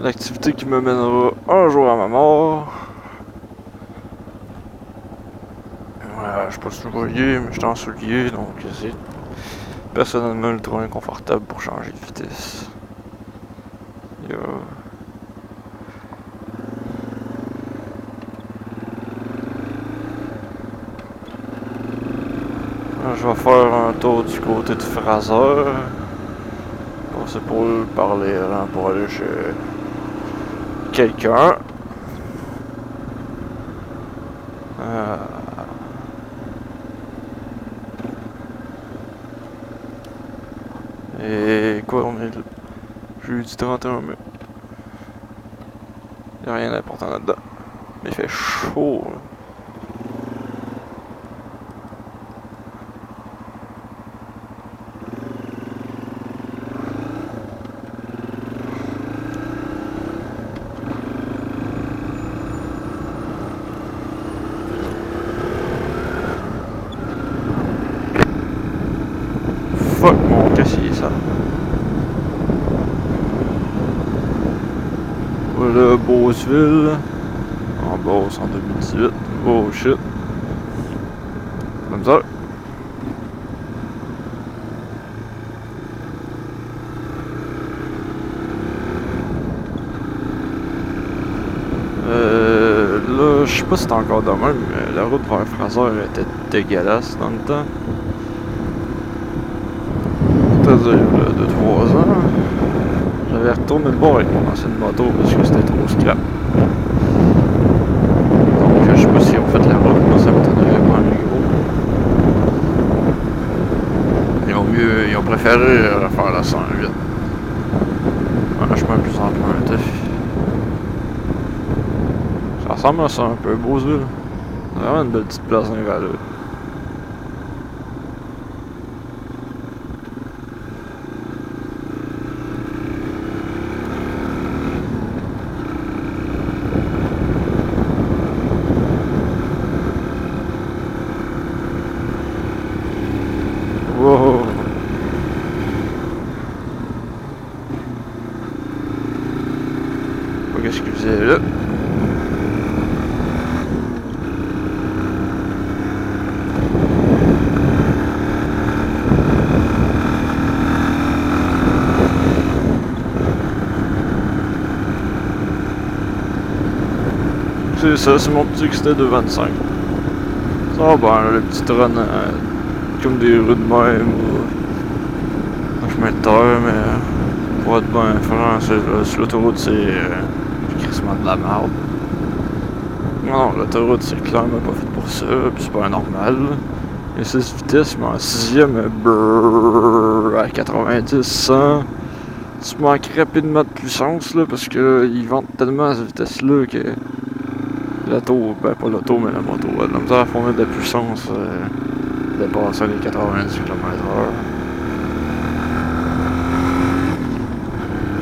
L'activité qui me mènera un jour à ma mort. Je suis pas soulier, mais je suis en soulier, donc c'est personnellement ultra inconfortable pour changer de vitesse. Je vais faire un tour du côté de Fraser. C'est pour parler, hein, pour aller chez quelqu'un. Et quoi, on est jeudi 31 mai. Y'a rien d'important là-dedans. Mais il fait chaud. Hein. Fuck mon casier, ça. Voilà, Beauceville. En Beauce en 2018. Oh shit. Comme ça. Là, je sais pas si c'est encore de même, mais la route vers Fraser était dégueulasse dans le temps. C'est-à-dire, 2-3 ans. J'avais retourné le bord avec mon ancienne moto parce que c'était trop scrap. Donc, je sais pas si on fait la route, moi ça m'étonnerait pas un gros. Ils ont préféré faire la 108. Un chemin plus emprunté. Ça ressemble à ça un peu, Beauceville. C'est vraiment une belle petite place dans les vallées. Wow! Qu'est-ce qu'il faisait là? C'est ça, c'est mon petit que c'était de 25. Ça ben, le petit run comme des rues de même ou un chemin de terre, mais pour être bien franc, sur l'autoroute c'est crissement de la merde. Non, l'autoroute c'est clairement pas fait pour ça, pis c'est pas normal. Et 6 vitesses, mais en 6ème, à 90, 100, tu manques rapidement de puissance là, parce que ils vendent tellement à cette vitesse-là que l'auto, ben pas l'auto, mais la moto, elle a de la misère à fournir de la puissance dépassant les 90 km/h.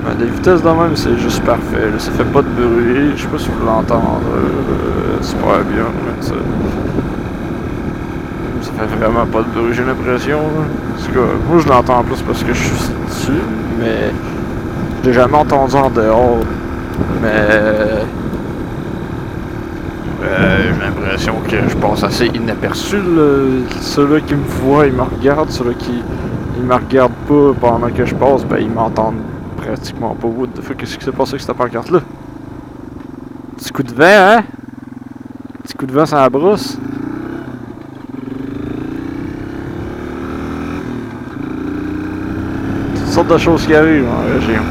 Ben, les vitesses de même, c'est juste parfait, là, ça fait pas de bruit, je sais pas si vous l'entendez super bien, mais ça fait vraiment pas de bruit, j'ai l'impression. En tout cas, moi je l'entends plus parce que je suis dessus, mais je l'ai jamais entendu en dehors, mais j'ai l'impression que je passe assez inaperçu. Ceux-là qui me voient, ils me regardent. Ceux-là qui ils me regardent pas pendant que je passe, ben ils m'entendent pratiquement pas. What the fuck, qu'est-ce qui s'est passé avec cette pancarte-là? Petit coup de vent, hein? Petit coup de vent sur la brousse. Toutes sortes de choses qui arrivent en région.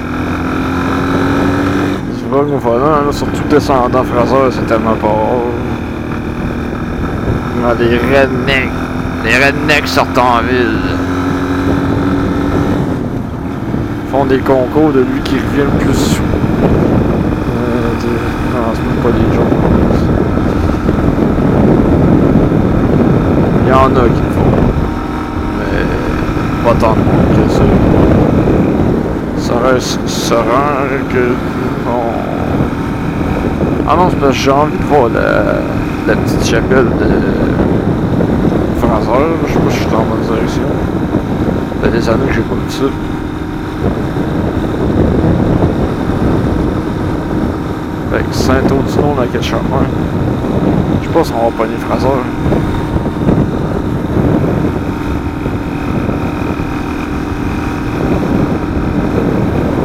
C'est vraiment volant, là, surtout descendant Fraser, c'est tellement pas rare. Les rednecks. Les rednecks sortent en ville. Font des concours de lui qui revient le plus sous. Non, c'est même pas des gens. Il y en a qui le font. Mais pas tant de monde que ça. Ça reste rare que... Ah non, c'est parce que j'ai envie de voir la petite chapelle de Fraser. Je sais pas si je suis en bonne direction. Ça fait des années que j'ai pas vu ça. Saint-Audinot dans quel chemin. Je sais pas si on va pogner Fraser.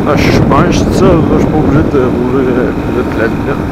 Ah, je suis bien, je dis ça, là, je suis pas obligé de rouler plus vite que la limite.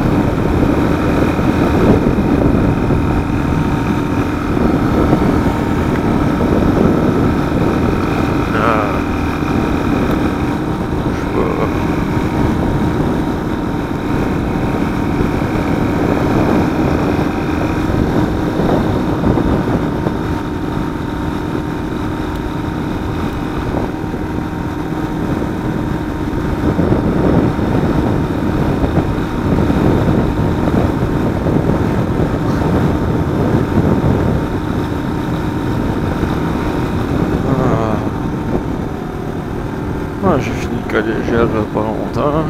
J'ai fini le collégial pas longtemps.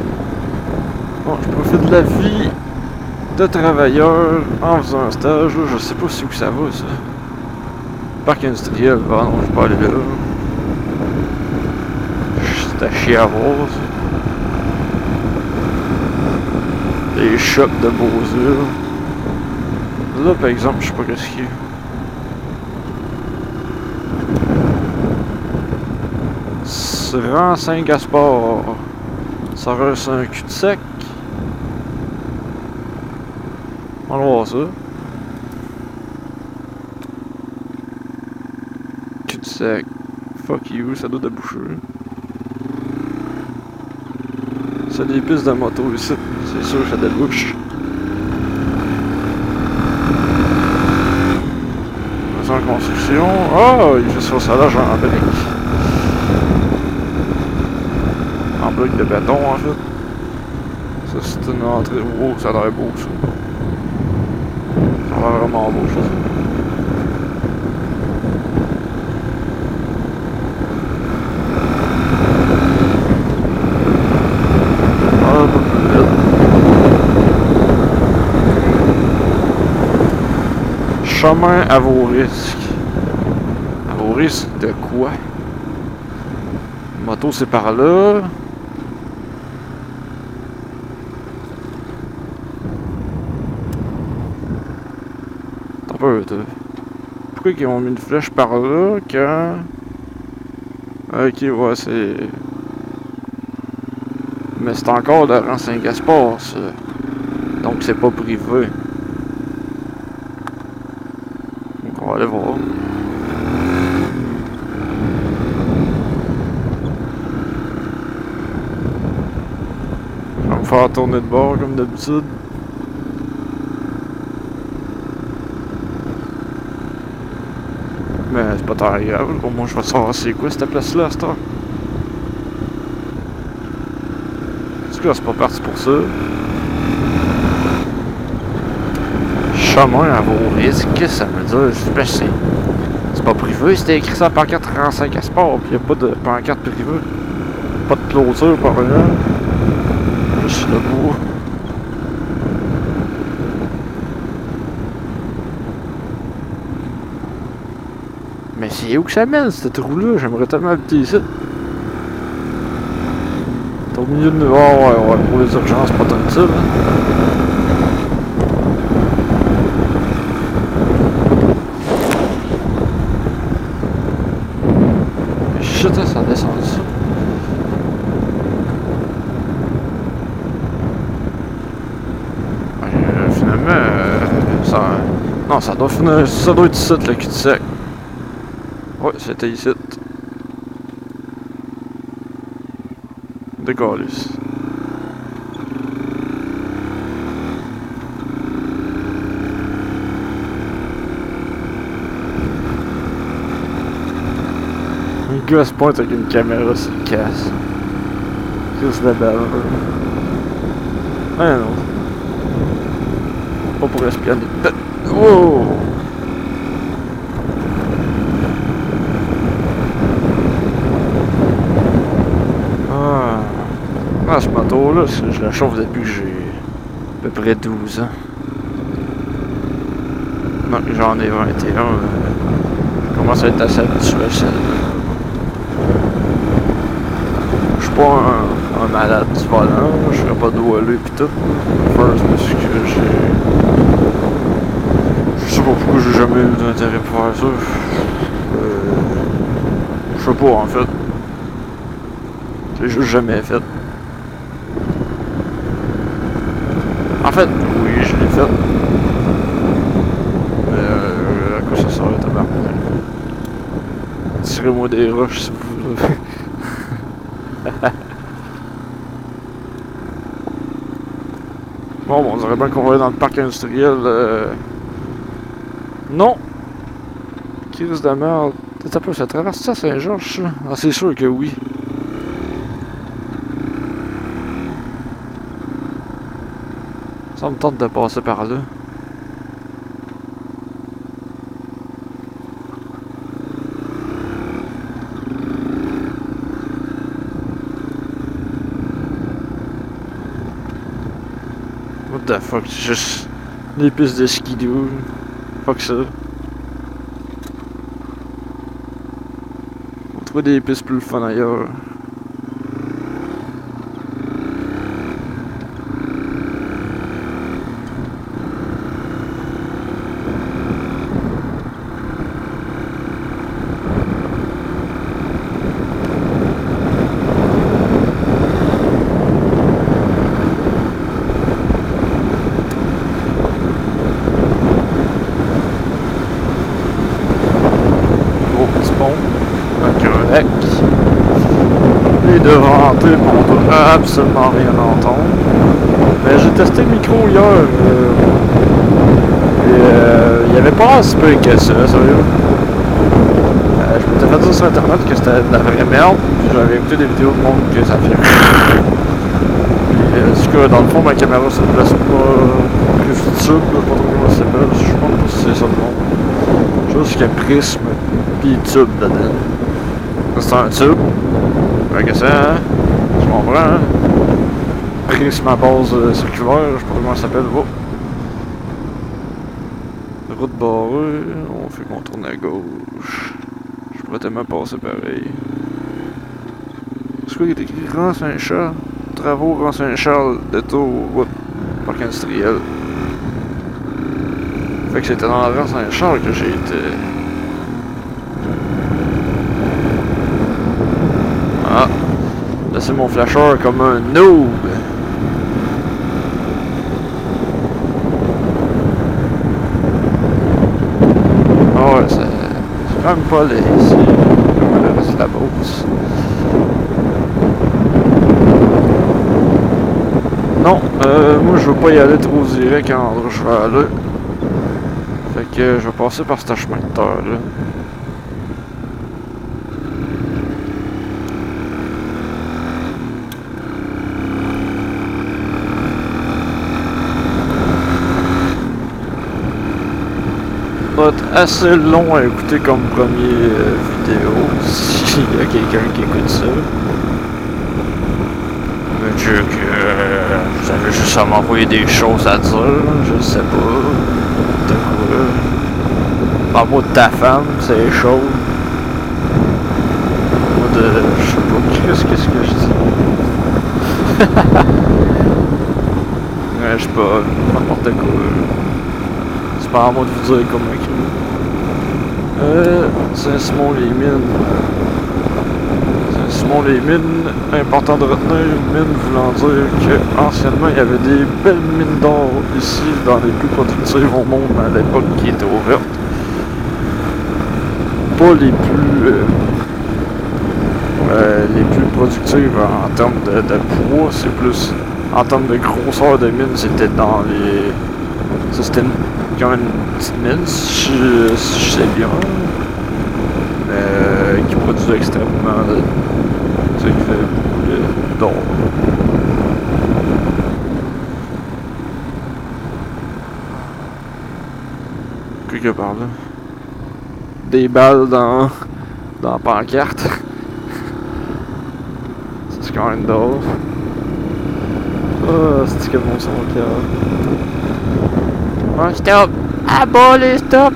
Bon, je profite de la vie de travailleur en faisant un stage. Là, je sais pas si où ça va, ça. Parc industriel, ah non, je vais pas aller là. C'est à chier à voir, ça. Les shops de Beauzure. Là, par exemple, je sais pas qu'est-ce qu'il y a. Rang Saint-Gaspard. Ça reste un cul-de-sac. On va voir ça. Cul-de-sac. Fuck you, ça doit déboucher. C'est des pistes de moto ici. C'est sûr que ça débouche. Maison en construction. Ah, il fait sur ça là, genre en brique. En bloc de béton en fait. Ça c'est une entrée. Oh, ça a l'air beau ça. Ça a l'air vraiment beau ça. Ah, un peu plus vite. Chemin à vos risques. À vos risques de quoi? Moto c'est par là. Pourquoi ils ont mis une flèche par là quand... Ok, ouais, c'est... Mais c'est encore le rang Saint-Gaspard, ça. Donc c'est pas privé. Donc on va aller voir. Je vais me faire tourner de bord comme d'habitude. Mais c'est pas très grave, au moins je vais savoir c'est quoi cette place-là à cette heure. En tout cas, c'est pas parti pour ça. Chemin à vos risques, qu'est-ce que ça veut dire? C'est pas privé, c'était écrit ça à pancarte rang Saint-Gaspard, pis y'a pas de pancarte privée. Pas de clôture par rien. Juste le bout. Mais c'est où que ça mène, cette roue-là? J'aimerais tellement habiter ici. T'es au milieu de nous. Oh ouais, pour les urgences, pas tant que ça, là. Mais shit, ça descend ça. Finalement, ça... Non, ça doit finir... Ça doit être ici, le cul-de-sac. Ouais, c'était ici. Décalisse. Un gars se pointe avec une caméra sur le casque. Chris de baveux. Ouais, non. Pas pour espionner. Wow! Ah, ce moto-là, je la chauffe depuis que j'ai à peu près 12 ans. Non, j'en ai 21. Je commence à être assez habitué à celle-là. Je suis pas un malade du volant, je serais pas doualé pis tout. First, parce que je sais pas pourquoi j'ai jamais eu d'intérêt pour faire ça. Je sais pas en fait. J'ai juste jamais fait. En fait, oui, je l'ai fait. Mais à quoi ça sert, tabarnak? Tirez-moi des roches si vous voulez. Bon, on dirait bien qu'on va aller dans le parc industriel. Non! Crise de merde. T'as peu, ça traverse ça Saint-Georges, ça? Ah, c'est sûr que oui. Ça me tente de passer par là. What the fuck, c'est juste des pistes de skidoo. Fuck ça. On va trouver des pistes plus fun ailleurs. Et de rentrer pour on peut absolument rien entendre. Mais j'ai testé le micro hier et il y avait pas l'air si peu que ça, sérieux. Je m'étais fait dire sur internet que c'était de la vraie merde, puis j'avais écouté des vidéos de monde que ça fait. Puis du coup, dans le fond, ma caméra se place pas plus tube, pas trop comment ça s'appelle, je pense pas si c'est ça le nom. Juste qu'il y a prisme pis tube dedans. C'est un tube. Fait que ça, hein? Tu comprends, hein? Prisme à base circulaire, je sais pas comment ça s'appelle. Oh. Route barrée, on fait qu'on tourne à gauche. Je pourrais tellement passer pareil. C'est quoi qui est écrit? Rang Saint-Charles? Travaux Rang Saint-Charles, détour, route, parc industriel. Fait que c'était dans le Rang Saint-Charles que j'ai été. Ah! Là c'est mon flasheur comme un noob! Ah ouais, c'est quand même pas laid ici. Comme le reste de la Beauce. Non, moi je veux pas y aller trop direct à l'endroit où je vais aller. Fait que je vais passer par ce chemin de terre là. Va être assez long à écouter comme premier vidéo s'il y a quelqu'un qui écoute ça. Mais que vous avez juste à m'envoyer des choses à dire, je sais pas. De quoi. Parle-moi de ta femme, c'est chaud. Moi de. Je sais pas, qu'est-ce que je dis? Ouais, je sais pas, n'importe quoi. C'est pas à moi de vous dire comment écrire. Saint-Simon-les-Mines. Saint-Simon-les-Mines, important de retenir, mine voulant dire qu'anciennement il y avait des belles mines d'or ici, dans les plus productives au monde à l'époque qui étaient ouvertes. Pas les plus productives en termes de poids, c'est plus en termes de grosseur de mine, c'était dans les. Ça c'était quand même une petite mine, si je sais bien. Mais qui produit extrêmement de. Tu sais, qui fait beaucoup d'or. Quelque part là. Des balles dans la pancarte. C'est quand même drôle. Ah, c'est que bon son cœur. Oh, stop! Ah bon, les stop!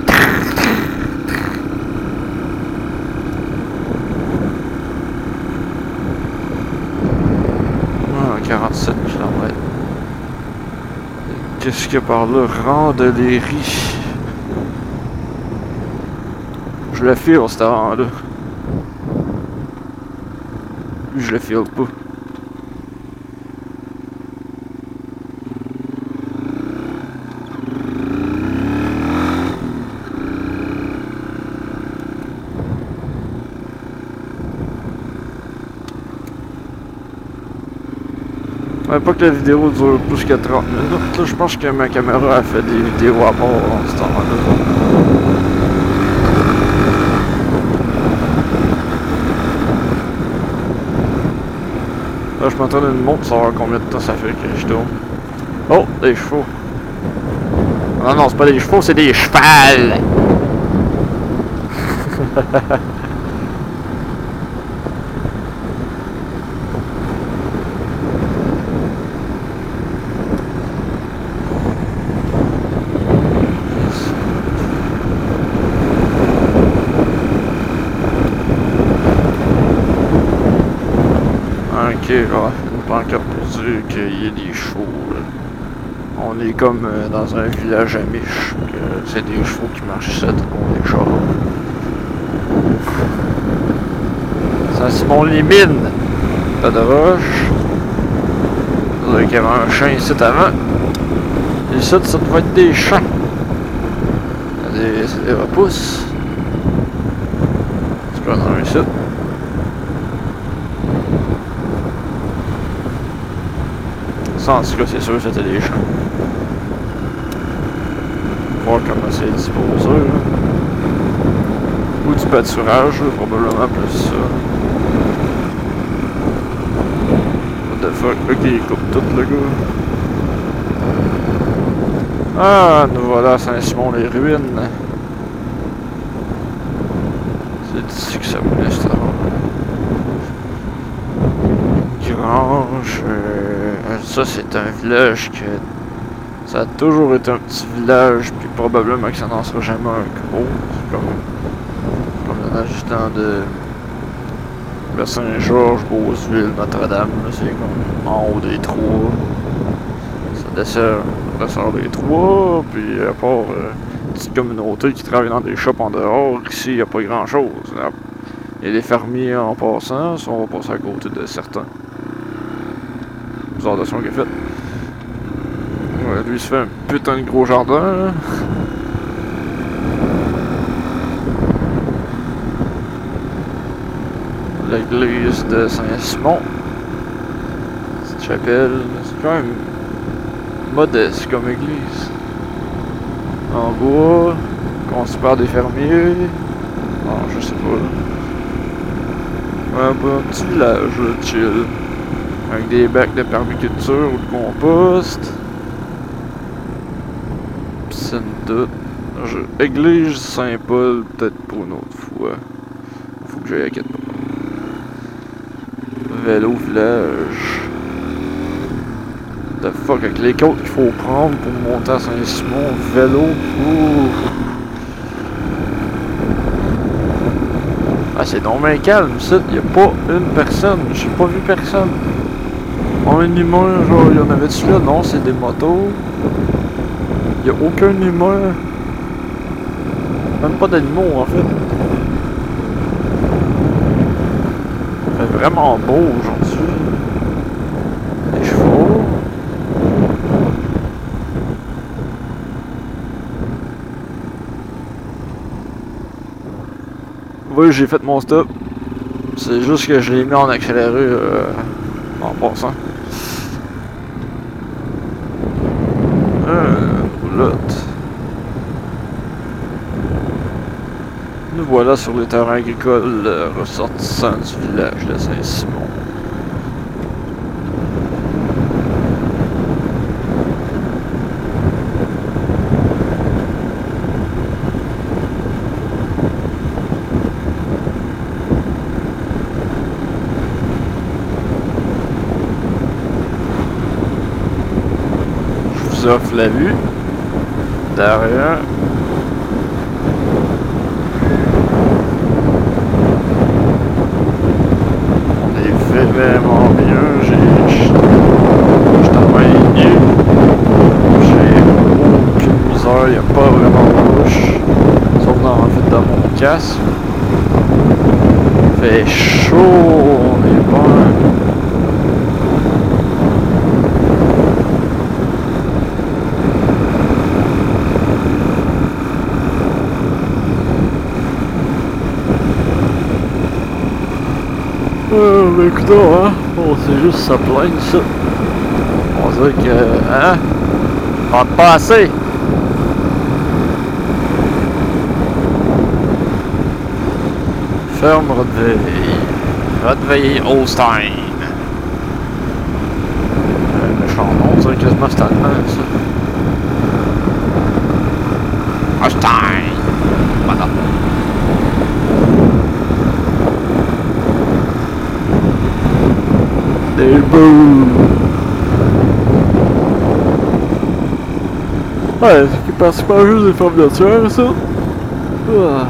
km. Qu'est-ce qu'il y a par là? Randelerie. Je le file cet avant-là. Lui, je le file pas. Ouais, pas que la vidéo dure plus que 30 minutes. Là, je pense que ma caméra a fait des vidéos à mort en ce temps-là. Là, je m'entends une montre, savoir combien de temps ça fait que je tourne. Oh, des chevaux. Non, non, c'est pas des chevaux, c'est des chevals! Ok, ouais, une pancarte pour dire qu'il y a des chevaux. Là. On est comme dans un village amish, que c'est des chevaux qui marchent ici, on des chars. Saint-Simon-les-Mines, tas de roche. Vous qu'il y avait un champ ici avant. Ici, ça doit être des champs. C'est des repousses. C'est pas dans un site. Ça, en tout cas, c'est sûr que c'était des champs. Voir comment c'est disposé. Là. Ou du pâturage, là, probablement plus ça. What the fuck? Ok, il coupe tout le gars. Ah, nous voilà à Saint-Simon-les-Ruines. C'est ici que ça voulait se avoir. Grange. Ça, c'est un village que. Ça a toujours été un petit village, puis probablement que ça n'en sera jamais un gros. C'est comme le adjudant de. Le Saint-Georges, Beauceville, Notre-Dame, c'est comme en haut des trois. Ça dessert des trois, puis à part une petite communauté qui travaille dans des shops en dehors, ici il n'y a pas grand chose. Il y a des fermiers en passant, ça on va passer à côté de certains. Bizarre de son qu'il a fait. Ouais, lui il se fait un putain de gros jardin. Là. L'église de Saint-Simon. Petite chapelle. C'est quand même modeste comme église. En bois. Construit par des fermiers. Non, je sais pas. Un petit village, là, chill. Avec des bacs de permaculture ou de compost. Piscine toute. Église Saint-Paul, peut-être pour une autre fois. Faut que j'aille à quelque part. Vélo village. The fuck, avec les côtes qu'il faut prendre pour monter à Saint-Simon. Vélo. Ouh. Ah, c'est donc bien calme, ça. Y'a pas une personne. J'ai pas vu personne. Un humain, genre, y'en avait-tu là? Non, c'est des motos. Y'a aucun humain. Même pas d'animaux, en fait. Il fait vraiment beau aujourd'hui. Les chevaux. Oui, j'ai fait mon stop. C'est juste que je l'ai mis en accéléré en passant. Roulotte. Nous voilà sur les terrains agricoles ressortissants du village de Saint-Simon. Je vous offre la vue. Derrière. Vraiment bien, je efficace. Fait chaud, on est bon. Mais écoute, hein, bon, c'est juste ça plaindre ça. On dirait que, hein, on rentre pas assez. Ferme Rodveil. Rodveil Holstein. Méchant nom, on dirait quasiment c'est allemand ça. Holstein. Voilà. Des bouts. Ouais, c'est pratiquement juste des formes de tueur ça. Ah.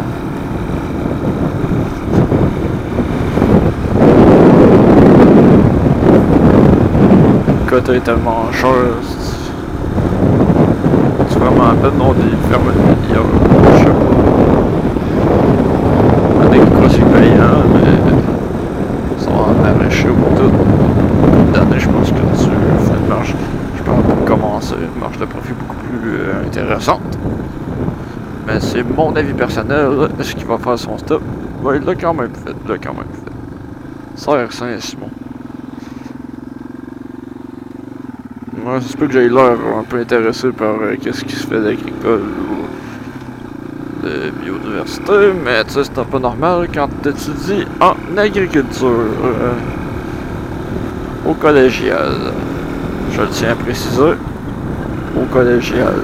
Le côté est tellement cher. C'est vraiment à peine non des fermes de milliards. Je sais pas. Des gros c'est payant, mais ils sont en maraîcher ou tout. D'année, je pense que tu fais une marge. Je pense qu'on peut commencer une marge de profit beaucoup plus intéressante. Mais c'est mon avis personnel. Est-ce qu'il va faire son stop? Ouais, il l'a quand même fait. Il l'a quand même fait. Serre Saint-Simon. Moi, ça se peut que j'aille l'air un peu intéressé par qu'est-ce qui se fait d'agricole ou de biodiversité, mais tu sais, c'est un peu normal quand tu étudies en agriculture au collégial. Je le tiens à préciser, au collégial.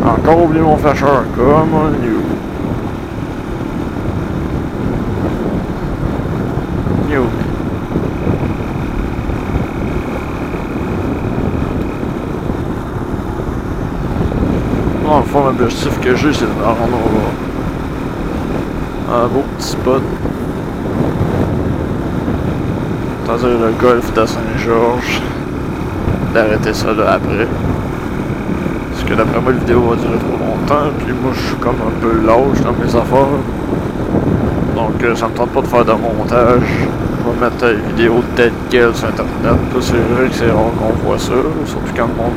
Encore oublié mon flasheur, comme un new. Dans le fond, l'objectif que j'ai, c'est de me rendre un beau petit spot. C'est-à-dire le golfe de Saint-Georges. D'arrêter ça là après. Parce que d'après moi, la vidéo va durer trop longtemps. Puis moi, je suis comme un peu lâche dans mes affaires. Donc, ça me tente pas de faire de montage. Je vais mettre une vidéo telle quelle sur internet. C'est vrai que c'est rare qu'on voit ça. Surtout quand le monde.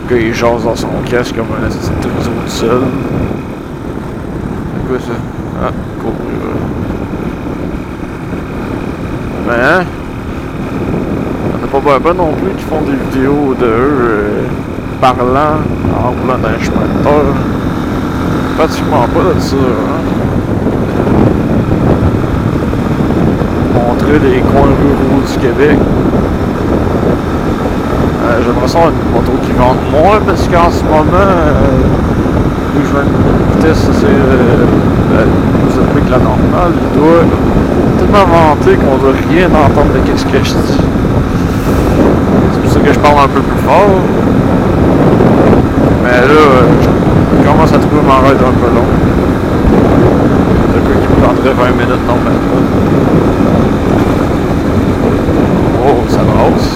Le gars il jase dans son casque comme un petit réseau tout seul. C'est quoi ça? Ah, cool. Mais hein? On n'a pas non plus qui font des vidéos de eux parlant en roulant dans un chemin de terre. Pratiquement pas de ça, hein? Montrer les coins ruraux du Québec. J'aimerais ça une moto qui vende moins parce qu'en ce moment, vu que je vais une vitesse assez plus élevée que la normale, il doit tellement vanter qu'on doit rien entendre de qu'est-ce que je dis. C'est pour ça que je parle un peu plus fort. Mais là, je commence à trouver mon ride un peu long. C'est quoi qui me prendrait 20 minutes normalement. Oh, ça brasse.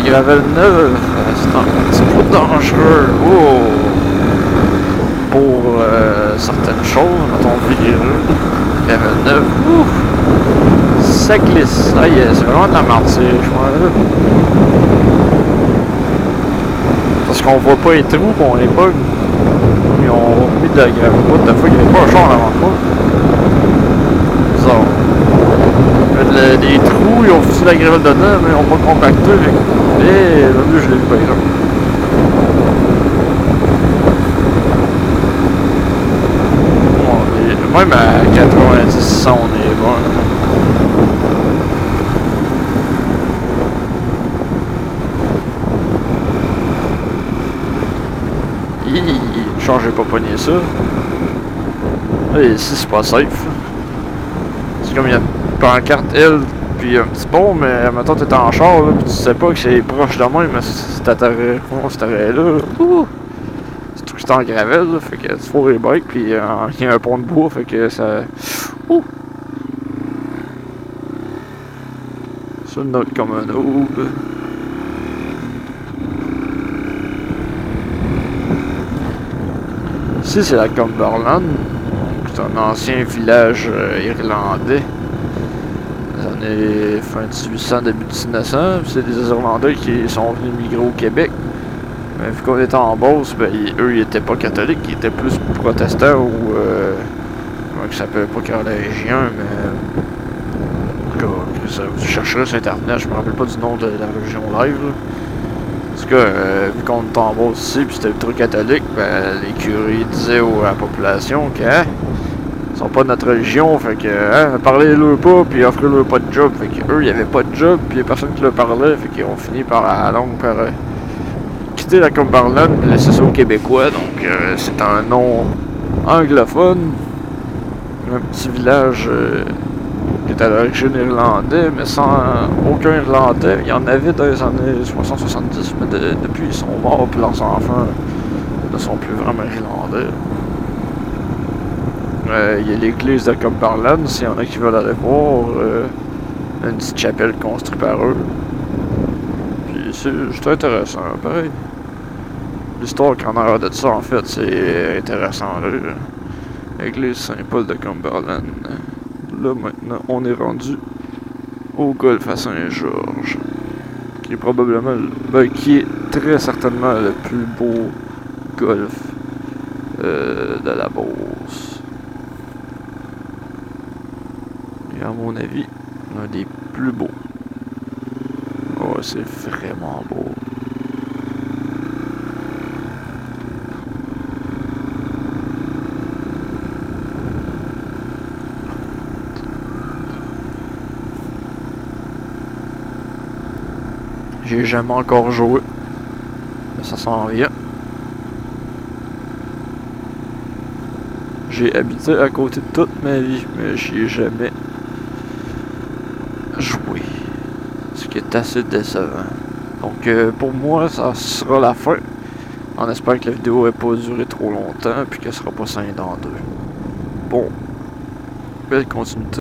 Gravel neuve, c'est un petit peu dangereux pour certaines choses, mettons vireux. Gravel neuve, ça glisse, ça y est, c'est vraiment de la merde ces chemins-là. Parce qu'on voit pas les trous, on les bug. Ils ont mis de la gravel, des fois il n'y avait pas un char en avant. Bizarre. Les trous, ils ont foutu la gravel dedans, mais ils n'ont pas compacté. Et là, je l'ai vu par exemple. Même à 90, 100, on est bon. J'ai pas pogné ça. Et ici, c'est pas safe. C'est comme il y a une pancarte L puis un petit pont, mais maintenant t'es en char, là, pis tu sais pas que c'est proche de moi, mais cet arrêt-là, ouh! C'est tout c'est en gravel, là, fait que tu fous les bikes, puis il y a un pont de bois, fait que ça... Ouh! Ça note comme un noob. Ici, c'est la Cumberland. C'est un ancien village irlandais. Des années fin 1800, début 1900. C'est des Irlandais qui sont venus migrer au Québec. Mais vu qu'on était en Beauce, ben, eux, ils étaient pas catholiques, ils étaient plus protestants ou... comment ça s'appelle, pas carolingien, mais... Ça, vous chercherez sur internet, je me rappelle pas du nom de la religion live. Là. En tout cas, vu qu'on est en Beauce ici, puis c'était ultra catholique, ben, les curés disaient à la population que ils sont pas de notre religion, fait que parlez-leur pas, puis offrez-leur pas de job. Fait que eux, il y avait pas de job, puis il y a personne qui leur parlait, fait qu'ils ont fini par à la longue par quitter la Cumberland et laisser ça aux Québécois. Donc c'est un nom anglophone, un petit village qui est à l'origine irlandais, mais sans aucun irlandais. Il y en avait dans les années 60-70, mais depuis ils sont morts, puis leurs enfants ne sont plus vraiment irlandais. Il y a l'église de Cumberland, s'il y en a qui veulent aller voir, une petite chapelle construite par eux. Puis c'est intéressant, pareil. L'histoire qu'on a de ça, en fait, c'est intéressant là. L'église Saint-Paul de Cumberland. Là, maintenant, on est rendu au golfe à Saint-Georges, qui est probablement, qui est très certainement le plus beau golfe de la Beauce. Et à mon avis, un des plus beaux. Oh, c'est vraiment beau. J'ai jamais encore joué, mais ça s'en vient. J'ai habité à côté de toute ma vie, mais j'y ai jamais joué. Ce qui est assez décevant. Donc pour moi, ça sera la fin. On espère que la vidéo n'ait pas duré trop longtemps, puis qu'elle sera pas scindée en deux. Bon, belle continuité.